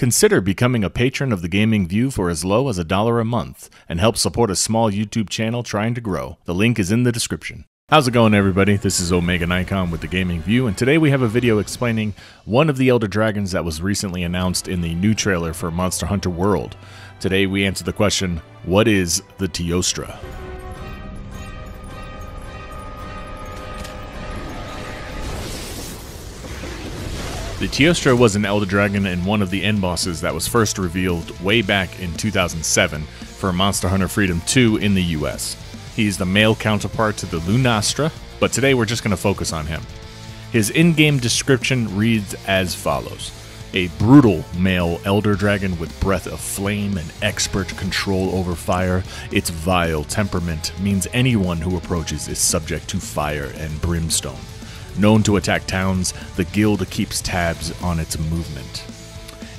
Consider becoming a patron of the Gaming VUE for as low as $1 a month and help support a small YouTube channel trying to grow. The link is in the description. How's it going, everybody? This is OmegaNikon with the Gaming VUE, and today we have a video explaining one of the Elder Dragons that was recently announced in the new trailer for Monster Hunter World. Today we answer the question, what is the Teostra? The Teostra was an Elder Dragon and one of the end bosses that was first revealed way back in 2007 for Monster Hunter Freedom 2 in the US. He's the male counterpart to the Lunastra, but today we're just going to focus on him. His in-game description reads as follows. A brutal male Elder Dragon with breath of flame and expert control over fire. Its vile temperament means anyone who approaches is subject to fire and brimstone. Known to attack towns, the guild keeps tabs on its movement.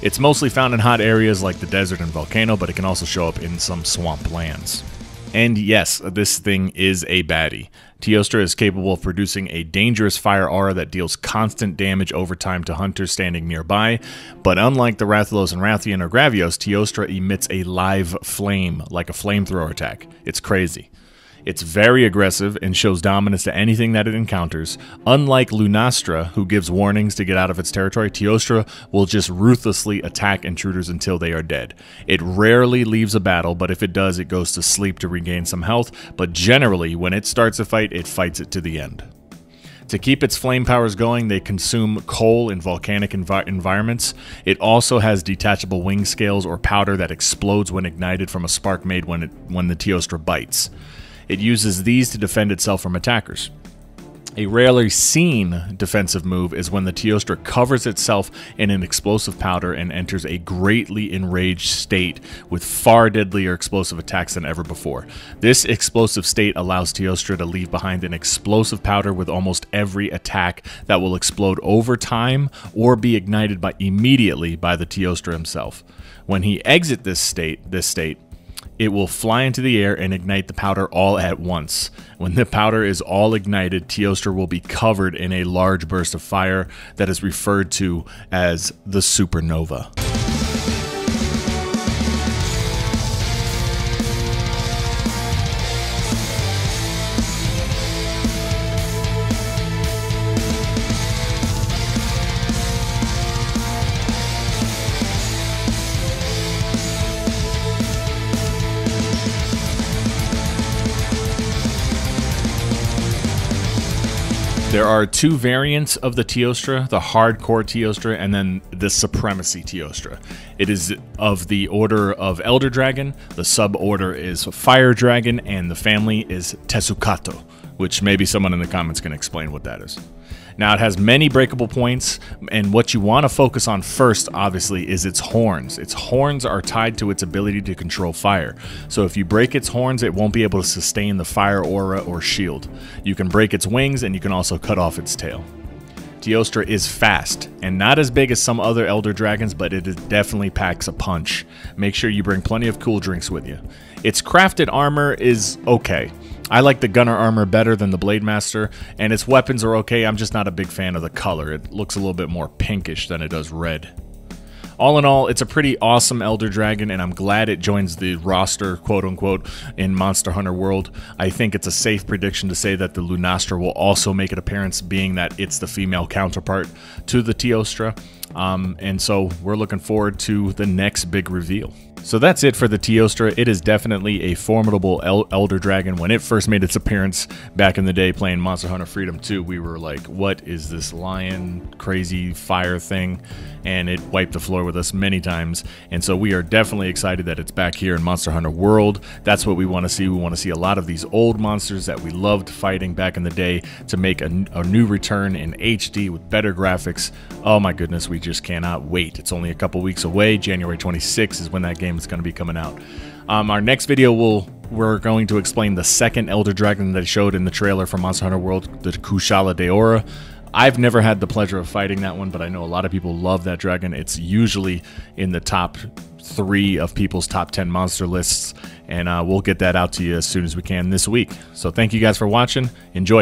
It's mostly found in hot areas like the desert and volcano, but it can also show up in some swamp lands. And yes, this thing is a baddie. Teostra is capable of producing a dangerous fire aura that deals constant damage over time to hunters standing nearby, but unlike the Rathalos and Rathian or Gravios, Teostra emits a live flame, like a flamethrower attack. It's crazy. It's very aggressive and shows dominance to anything that it encounters. Unlike Lunastra, who gives warnings to get out of its territory, Teostra will just ruthlessly attack intruders until they are dead. It rarely leaves a battle, but if it does, it goes to sleep to regain some health, but generally, when it starts a fight, it fights it to the end. To keep its flame powers going, they consume coal in volcanic environments. It also has detachable wing scales or powder that explodes when ignited from a spark made when the Teostra bites. It uses these to defend itself from attackers. A rarely seen defensive move is when the Teostra covers itself in an explosive powder and enters a greatly enraged state with far deadlier explosive attacks than ever before. This explosive state allows Teostra to leave behind an explosive powder with almost every attack that will explode over time or be ignited immediately by the Teostra himself. When he exits this state, it will fly into the air and ignite the powder all at once. When the powder is all ignited, Teostra will be covered in a large burst of fire that is referred to as the supernova. There are two variants of the Teostra, the hardcore Teostra and then the supremacy Teostra. It is of the order of Elder Dragon, the suborder is Fire Dragon, and the family is Tetsukato, which maybe someone in the comments can explain what that is. Now, it has many breakable points, and what you want to focus on first, obviously, is its horns. Its horns are tied to its ability to control fire. So if you break its horns, it won't be able to sustain the fire aura or shield. You can break its wings, and you can also cut off its tail. Teostra is fast, and not as big as some other Elder Dragons, but it definitely packs a punch. Make sure you bring plenty of cool drinks with you. Its crafted armor is okay. I like the Gunner armor better than the Blade Master, and its weapons are okay. I'm just not a big fan of the color. It looks a little bit more pinkish than it does red. All in all, it's a pretty awesome Elder Dragon, and I'm glad it joins the roster, quote-unquote, in Monster Hunter World. I think it's a safe prediction to say that the Lunastra will also make an appearance, being that it's the female counterpart to the Teostra. And so we're looking forward to the next big reveal. So that's it for the Teostra. It is definitely a formidable Elder Dragon. When it first made its appearance back in the day playing Monster Hunter Freedom 2, we were like, what is this lion crazy fire thing? And it wiped the floor with us many times. And so we are definitely excited that it's back here in Monster Hunter World. That's what we want to see. We want to see a lot of these old monsters that we loved fighting back in the day to make a new return in HD with better graphics. Oh my goodness, we just cannot wait. It's only a couple weeks away. January 26th is when that game is going to be coming out. Our next video we're going to explain the second Elder Dragon that I showed in the trailer for Monster Hunter World, the Kushala Daora. I've never had the pleasure of fighting that one, but I know a lot of people love that dragon. It's usually in the top 3 of people's top 10 monster lists, and we'll get that out to you as soon as we can this week. So thank you guys for watching. Enjoy.